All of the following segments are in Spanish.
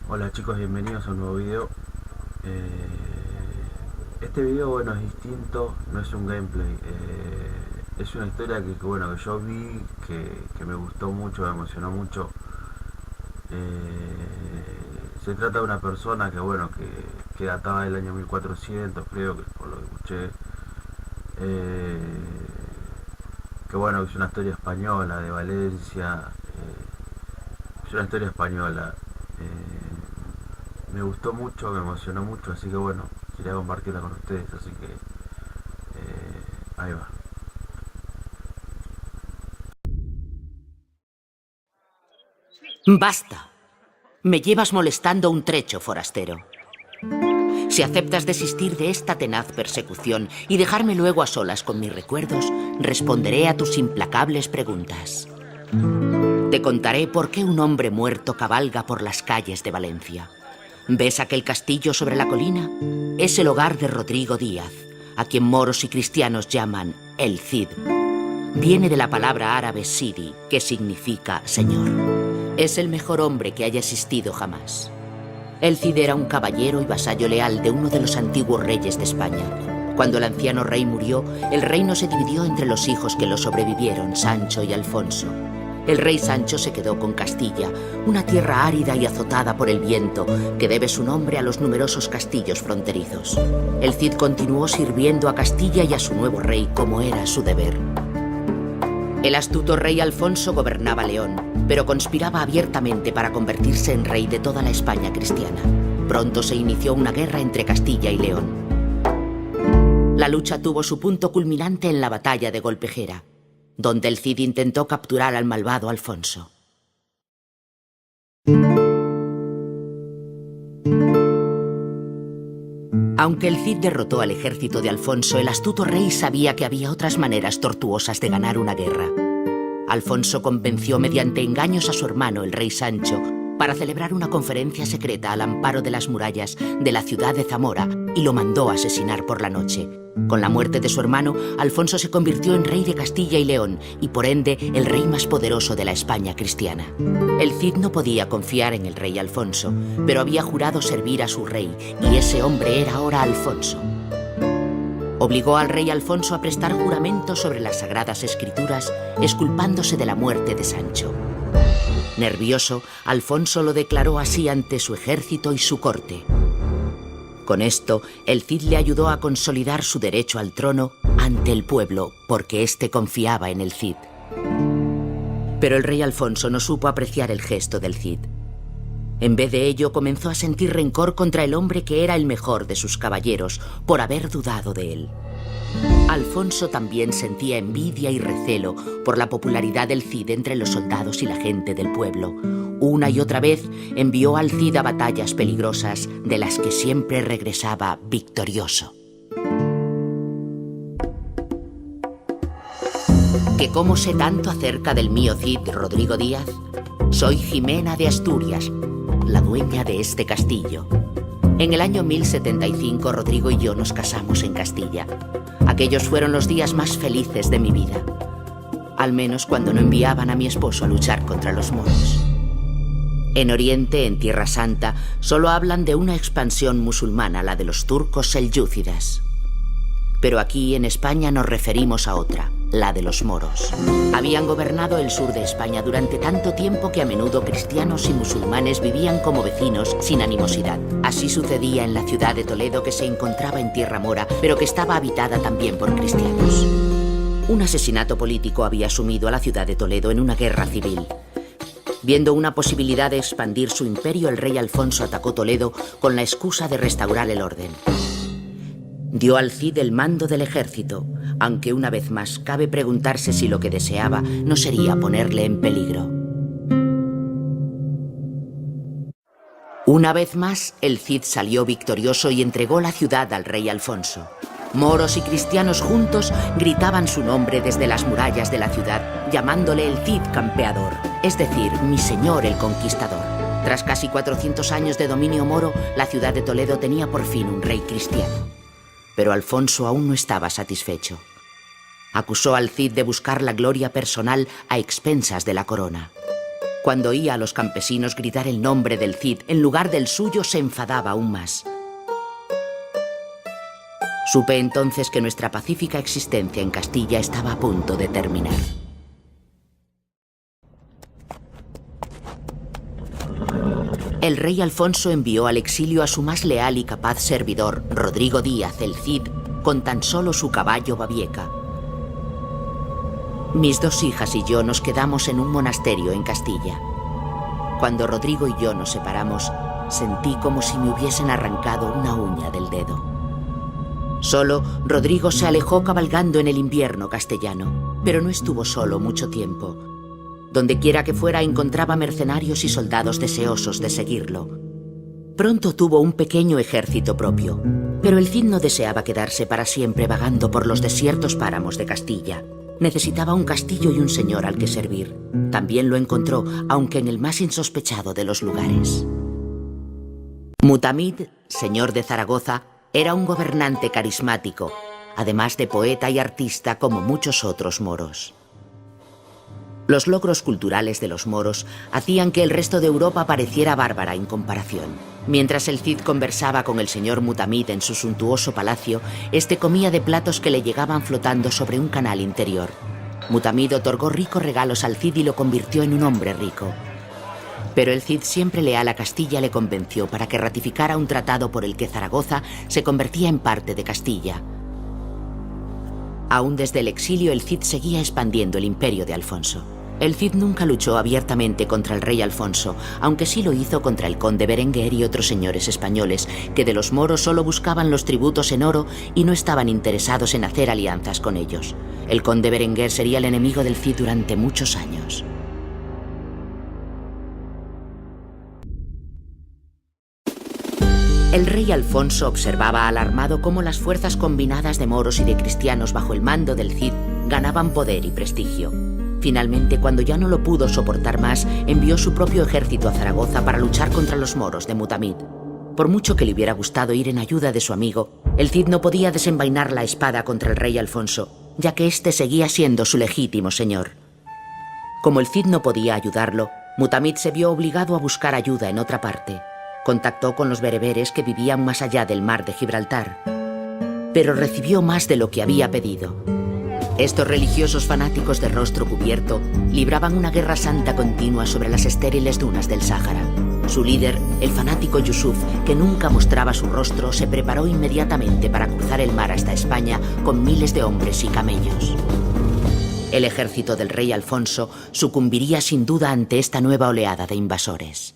Hola chicos, bienvenidos a un nuevo video. Este video, bueno, es distinto, no es un gameplay, es una historia que yo vi, que me gustó mucho, me emocionó mucho. Se trata de una persona que databa del año 1400, creo, que por lo que escuché, que es una historia española, de Valencia, es una historia española. Me gustó mucho, me emocionó mucho, así que quería compartirla con ustedes, así que ahí va. Basta. Me llevas molestando un trecho, forastero. Si aceptas desistir de esta tenaz persecución y dejarme luego a solas con mis recuerdos, responderé a tus implacables preguntas. Te contaré por qué un hombre muerto cabalga por las calles de Valencia. ¿Ves aquel castillo sobre la colina? Es el hogar de Rodrigo Díaz, a quien moros y cristianos llaman el Cid. Viene de la palabra árabe Sidi, que significa señor. Es el mejor hombre que haya existido jamás. El Cid era un caballero y vasallo leal de uno de los antiguos reyes de España. Cuando el anciano rey murió, el reino se dividió entre los hijos que lo sobrevivieron, Sancho y Alfonso. El rey Sancho se quedó con Castilla, una tierra árida y azotada por el viento, que debe su nombre a los numerosos castillos fronterizos. El Cid continuó sirviendo a Castilla y a su nuevo rey como era su deber. El astuto rey Alfonso gobernaba León, pero conspiraba abiertamente para convertirse en rey de toda la España cristiana. Pronto se inició una guerra entre Castilla y León. La lucha tuvo su punto culminante en la batalla de Golpejera, donde el Cid intentó capturar al malvado Alfonso. Aunque el Cid derrotó al ejército de Alfonso, el astuto rey sabía que había otras maneras tortuosas de ganar una guerra. Alfonso convenció mediante engaños a su hermano, el rey Sancho, para celebrar una conferencia secreta al amparo de las murallas de la ciudad de Zamora y lo mandó asesinar por la noche. Con la muerte de su hermano, Alfonso se convirtió en rey de Castilla y León y, por ende, el rey más poderoso de la España cristiana. El Cid no podía confiar en el rey Alfonso, pero había jurado servir a su rey, y ese hombre era ahora Alfonso. Obligó al rey Alfonso a prestar juramento sobre las Sagradas Escrituras, exculpándose de la muerte de Sancho. Nervioso, Alfonso lo declaró así ante su ejército y su corte. Con esto, el Cid le ayudó a consolidar su derecho al trono ante el pueblo, porque éste confiaba en el Cid. Pero el rey Alfonso no supo apreciar el gesto del Cid. En vez de ello, comenzó a sentir rencor contra el hombre que era el mejor de sus caballeros, por haber dudado de él. Alfonso también sentía envidia y recelo por la popularidad del Cid entre los soldados y la gente del pueblo. Una y otra vez envió al Cid a batallas peligrosas de las que siempre regresaba victorioso. ¿Que cómo sé tanto acerca del mío Cid, Rodrigo Díaz? Soy Jimena de Asturias, la dueña de este castillo. En el año 1075, Rodrigo y yo nos casamos en Castilla. Aquellos fueron los días más felices de mi vida. Al menos cuando no enviaban a mi esposo a luchar contra los moros. En Oriente, en Tierra Santa, solo hablan de una expansión musulmana, la de los turcos selyúcidas. Pero aquí, en España, nos referimos a otra, la de los moros. Habían gobernado el sur de España durante tanto tiempo que a menudo cristianos y musulmanes vivían como vecinos sin animosidad. Así sucedía en la ciudad de Toledo, que se encontraba en tierra mora, pero que estaba habitada también por cristianos. Un asesinato político había sumido a la ciudad de Toledo en una guerra civil. Viendo una posibilidad de expandir su imperio, el rey Alfonso atacó Toledo con la excusa de restaurar el orden. Dio al Cid el mando del ejército, aunque una vez más cabe preguntarse si lo que deseaba no sería ponerle en peligro. Una vez más, el Cid salió victorioso y entregó la ciudad al rey Alfonso. Moros y cristianos juntos gritaban su nombre desde las murallas de la ciudad, llamándole el Cid campeador, es decir, mi señor el conquistador. Tras casi 400 años de dominio moro, la ciudad de Toledo tenía por fin un rey cristiano. Pero Alfonso aún no estaba satisfecho. Acusó al Cid de buscar la gloria personal a expensas de la corona. Cuando oía a los campesinos gritar el nombre del Cid en lugar del suyo, se enfadaba aún más. Supe entonces que nuestra pacífica existencia en Castilla estaba a punto de terminar. El rey Alfonso envió al exilio a su más leal y capaz servidor, Rodrigo Díaz, el Cid, con tan solo su caballo Babieca. Mis 2 hijas y yo nos quedamos en un monasterio en Castilla. Cuando Rodrigo y yo nos separamos, sentí como si me hubiesen arrancado una uña del dedo. Solo, Rodrigo se alejó cabalgando en el invierno castellano, pero no estuvo solo mucho tiempo. Donde quiera que fuera encontraba mercenarios y soldados deseosos de seguirlo. Pronto tuvo un pequeño ejército propio, pero el Cid no deseaba quedarse para siempre vagando por los desiertos páramos de Castilla. Necesitaba un castillo y un señor al que servir. También lo encontró, aunque en el más insospechado de los lugares. Mutamid, señor de Zaragoza, era un gobernante carismático, además de poeta y artista como muchos otros moros. Los logros culturales de los moros hacían que el resto de Europa pareciera bárbara en comparación. Mientras el Cid conversaba con el señor Mutamid en su suntuoso palacio, este comía de platos que le llegaban flotando sobre un canal interior. Mutamid otorgó ricos regalos al Cid y lo convirtió en un hombre rico. Pero el Cid, siempre leal a Castilla, le convenció para que ratificara un tratado por el que Zaragoza se convertía en parte de Castilla. Aún desde el exilio, el Cid seguía expandiendo el imperio de Alfonso. El Cid nunca luchó abiertamente contra el rey Alfonso, aunque sí lo hizo contra el conde Berenguer y otros señores españoles, que de los moros solo buscaban los tributos en oro y no estaban interesados en hacer alianzas con ellos. El conde Berenguer sería el enemigo del Cid durante muchos años. El rey Alfonso observaba alarmado cómo las fuerzas combinadas de moros y de cristianos bajo el mando del Cid ganaban poder y prestigio. Finalmente, cuando ya no lo pudo soportar más, envió su propio ejército a Zaragoza para luchar contra los moros de Mutamid. Por mucho que le hubiera gustado ir en ayuda de su amigo, el Cid no podía desenvainar la espada contra el rey Alfonso, ya que éste seguía siendo su legítimo señor. Como el Cid no podía ayudarlo, Mutamid se vio obligado a buscar ayuda en otra parte. Contactó con los bereberes que vivían más allá del mar de Gibraltar, pero recibió más de lo que había pedido. Estos religiosos fanáticos de rostro cubierto libraban una guerra santa continua sobre las estériles dunas del Sáhara. Su líder, el fanático Yusuf, que nunca mostraba su rostro, se preparó inmediatamente para cruzar el mar hasta España con miles de hombres y camellos. El ejército del rey Alfonso sucumbiría sin duda ante esta nueva oleada de invasores.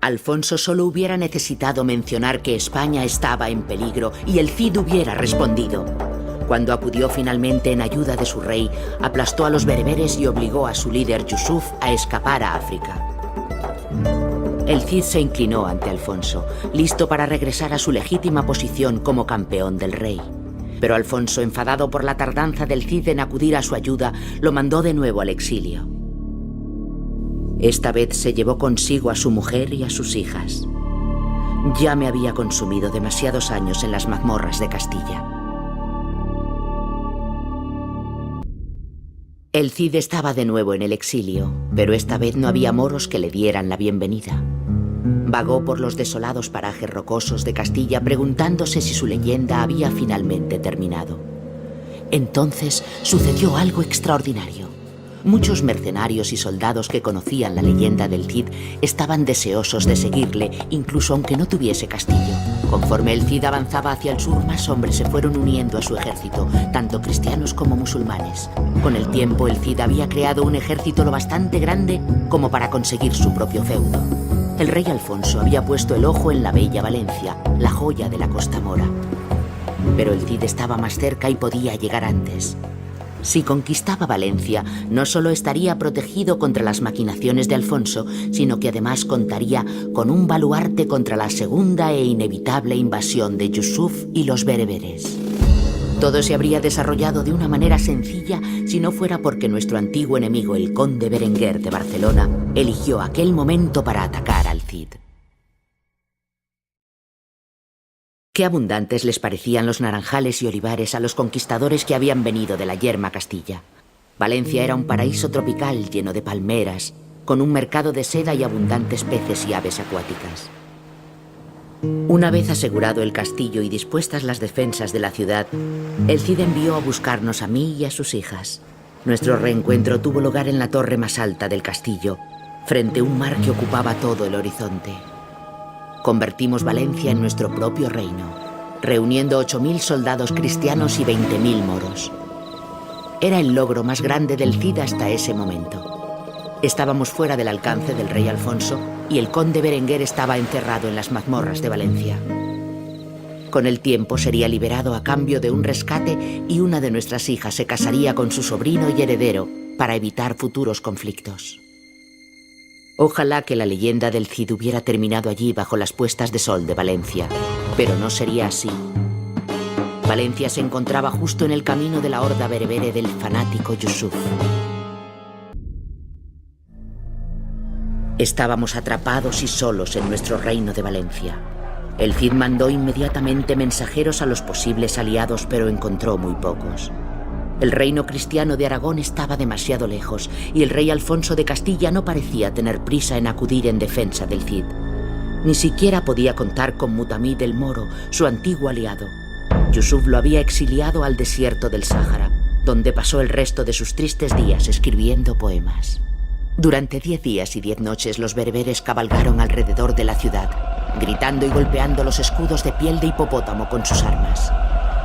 Alfonso solo hubiera necesitado mencionar que España estaba en peligro y el Cid hubiera respondido. Cuando acudió finalmente en ayuda de su rey, aplastó a los bereberes y obligó a su líder Yusuf a escapar a África. El Cid se inclinó ante Alfonso, listo para regresar a su legítima posición como campeón del rey. Pero Alfonso, enfadado por la tardanza del Cid en acudir a su ayuda, lo mandó de nuevo al exilio. Esta vez se llevó consigo a su mujer y a sus hijas. Ya me había consumido demasiados años en las mazmorras de Castilla. El Cid estaba de nuevo en el exilio, pero esta vez no había moros que le dieran la bienvenida. Vagó por los desolados parajes rocosos de Castilla preguntándose si su leyenda había finalmente terminado. Entonces sucedió algo extraordinario. Muchos mercenarios y soldados que conocían la leyenda del Cid estaban deseosos de seguirle, incluso aunque no tuviese castillo. Conforme el Cid avanzaba hacia el sur, más hombres se fueron uniendo a su ejército, tanto cristianos como musulmanes. Con el tiempo, el Cid había creado un ejército lo bastante grande como para conseguir su propio feudo. El rey Alfonso había puesto el ojo en la bella Valencia, la joya de la Costa Mora. Pero el Cid estaba más cerca y podía llegar antes. Si conquistaba Valencia, no solo estaría protegido contra las maquinaciones de Alfonso, sino que además contaría con un baluarte contra la segunda e inevitable invasión de Yusuf y los bereberes. Todo se habría desarrollado de una manera sencilla si no fuera porque nuestro antiguo enemigo, el conde Berenguer de Barcelona, eligió aquel momento para atacar al Cid. Qué abundantes les parecían los naranjales y olivares a los conquistadores que habían venido de la yerma Castilla. Valencia era un paraíso tropical lleno de palmeras, con un mercado de seda y abundantes peces y aves acuáticas. Una vez asegurado el castillo y dispuestas las defensas de la ciudad, el Cid envió a buscarnos a mí y a sus hijas. Nuestro reencuentro tuvo lugar en la torre más alta del castillo, frente a un mar que ocupaba todo el horizonte. Convertimos Valencia en nuestro propio reino, reuniendo 8.000 soldados cristianos y 20.000 moros. Era el logro más grande del Cid hasta ese momento. Estábamos fuera del alcance del rey Alfonso y el conde Berenguer estaba encerrado en las mazmorras de Valencia. Con el tiempo sería liberado a cambio de un rescate y una de nuestras hijas se casaría con su sobrino y heredero para evitar futuros conflictos. Ojalá que la leyenda del Cid hubiera terminado allí bajo las puestas de sol de Valencia, pero no sería así. Valencia se encontraba justo en el camino de la horda berebere del fanático Yusuf. Estábamos atrapados y solos en nuestro reino de Valencia. El Cid mandó inmediatamente mensajeros a los posibles aliados, pero encontró muy pocos. El reino cristiano de Aragón estaba demasiado lejos y el rey Alfonso de Castilla no parecía tener prisa en acudir en defensa del Cid. Ni siquiera podía contar con Mutamid el Moro, su antiguo aliado. Yusuf lo había exiliado al desierto del Sáhara, donde pasó el resto de sus tristes días escribiendo poemas. Durante 10 días y 10 noches los bereberes cabalgaron alrededor de la ciudad, gritando y golpeando los escudos de piel de hipopótamo con sus armas.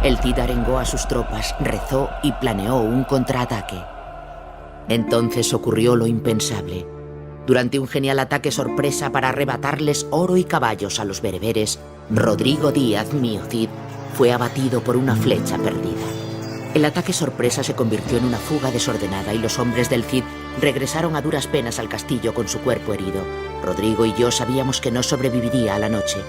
El Cid arengó a sus tropas, rezó y planeó un contraataque. Entonces ocurrió lo impensable. Durante un genial ataque sorpresa para arrebatarles oro y caballos a los bereberes, Rodrigo Díaz, mío Cid, fue abatido por una flecha perdida. El ataque sorpresa se convirtió en una fuga desordenada y los hombres del Cid regresaron a duras penas al castillo con su cuerpo herido. Rodrigo y yo sabíamos que no sobreviviría a la noche,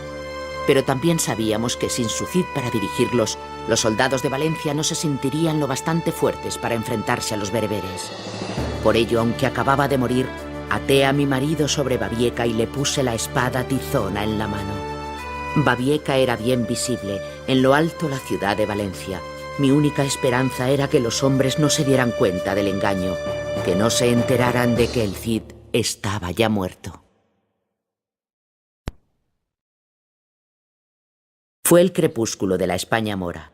pero también sabíamos que sin su Cid para dirigirlos, los soldados de Valencia no se sentirían lo bastante fuertes para enfrentarse a los bereberes. Por ello, aunque acababa de morir, até a mi marido sobre Babieca y le puse la espada tizona en la mano. Babieca era bien visible, en lo alto la ciudad de Valencia. Mi única esperanza era que los hombres no se dieran cuenta del engaño, que no se enteraran de que el Cid estaba ya muerto. Fue el crepúsculo de la España mora.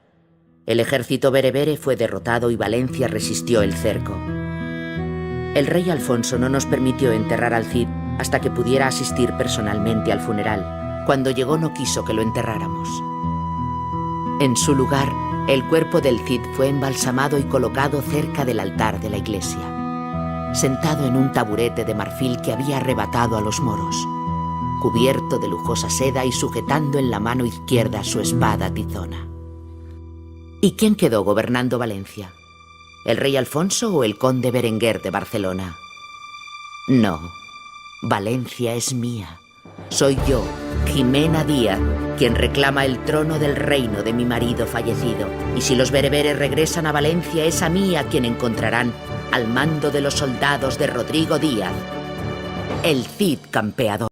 El ejército berebere fue derrotado y Valencia resistió el cerco. El rey Alfonso no nos permitió enterrar al Cid hasta que pudiera asistir personalmente al funeral. Cuando llegó no quiso que lo enterráramos. En su lugar, el cuerpo del Cid fue embalsamado y colocado cerca del altar de la iglesia, sentado en un taburete de marfil que había arrebatado a los moros, cubierto de lujosa seda y sujetando en la mano izquierda su espada tizona. ¿Y quién quedó gobernando Valencia? ¿El rey Alfonso o el conde Berenguer de Barcelona? No, Valencia es mía. Soy yo, Jimena Díaz, quien reclama el trono del reino de mi marido fallecido. Y si los bereberes regresan a Valencia, es a mí a quien encontrarán al mando de los soldados de Rodrigo Díaz, el Cid campeador.